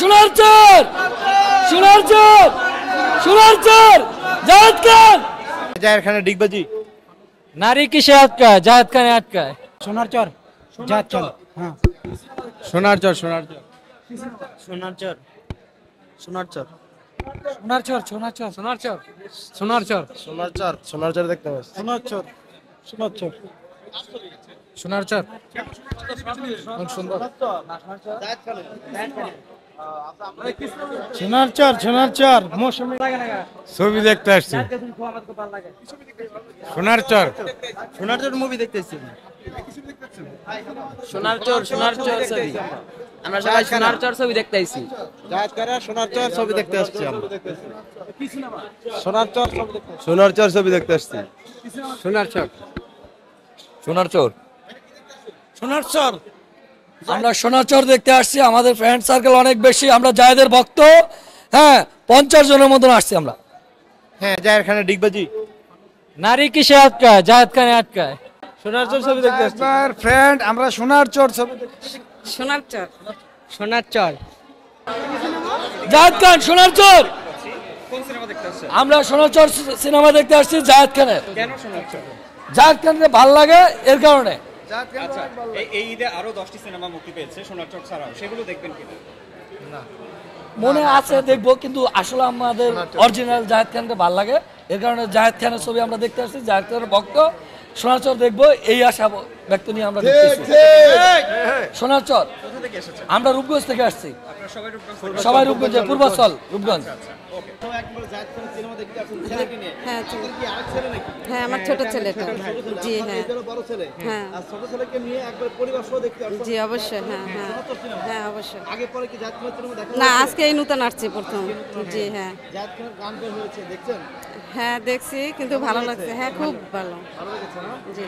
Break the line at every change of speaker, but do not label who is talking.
সোনার চর, সোনার চর, সোনার চর, জায়েদ খান।
জায়েদ খানের ডিগবাজি।
নারী কিসে আটকায়? জায়েদ খানে আটকায়।
সোনার চর, জায়েদ খান। হ্যাঁ,
সোনার চর, সোনার চর,
সোনার চর, সোনার চর,
সোনার চর, সোনার চর, সোনার চর, সোনার চর,
সোনার চর, সোনার চর দেখতে পাচ্ছি।
সোনার চর, সোনার চর,
সোনার চর। অনেক সুন্দর।
সোনার চর, সোনার চর। মৌসুমী
ছবি দেখতে আসছি। সোনার চর,
সোনার চর মুভি দেখতেছি।
সোনার চর, সোনার চর ছবি। আমরা সবাই সোনার চর ছবি দেখতে আইছি।
জায়েদ খানের সোনার চর ছবি দেখতে আসছি আমরা। সোনার চর ছবি দেখতে আসছি।
সোনার চর ছবি দেখতে আসছি।
সোনার চর,
সোনার চর।
সোনার চর। আমরা সোনার চর দেখতে আসছি। আমাদের ফ্রেন্ড সার্কেল অনেক বেশি। আমরা জায়েদের ভক্ত। হ্যাঁ, 50 জনের মতন আসছি আমরা।
হ্যাঁ, জায়েদ খানের ডিগবাজি।
নারী কিসে আটকায়? জায়েদ খানে আটকায়।
সোনার চর ছবি দেখতে আসছি।
ফ্রেন্ড, আমরা সোনার চর ছবি দেখতে।
সোনার চর, সোনার চর।
জায়েদ খান, সোনার চর। আমরা সোনার চর সিনেমা দেখতে আসছি জায়েদ খানের।
কেন সোনার চর?
জায়েদ খানকে ভাল লাগে এর কারণে।
আচ্ছা, এই ঈদে আরো 10টি সিনেমা মুক্তি পেয়েছে সোনার চর ছাড়াও, সেগুলো দেখবেন কিনা?
মনে আছে দেখবো, কিন্তু আসলে আমাদের অরিজিনাল জায়েদ খানকে ভাল লাগে, এর কারণে জায়েদ খানের ছবি আমরা দেখতে আসছি। জায়েদ খানের ভক্ত। সোনার চর দেখবো এই আশা ব্যক্ত নিয়ে আমরা দেখতেছি। সোনার চর।
কোথা থেকে এসেছেন?
আমরা রূপগঞ্জ থেকে আসছি।
আপনারা সবাই রূপগঞ্জ?
সবাই রূপগঞ্জে, পূর্বাচল রূপগঞ্জ।
হ্যাঁ, হ্যাঁ, আমার ছোট ছেলেটা। জি, হ্যাঁ, হ্যাঁ, জি, অবশ্যই। হ্যাঁ, হ্যাঁ, হ্যাঁ, অবশ্যই। না, আজকে এই নতুন আসছে প্রথম। জি, হ্যাঁ, হ্যাঁ, দেখছি, কিন্তু ভালো লাগছে। হ্যাঁ, খুব ভালো। জি।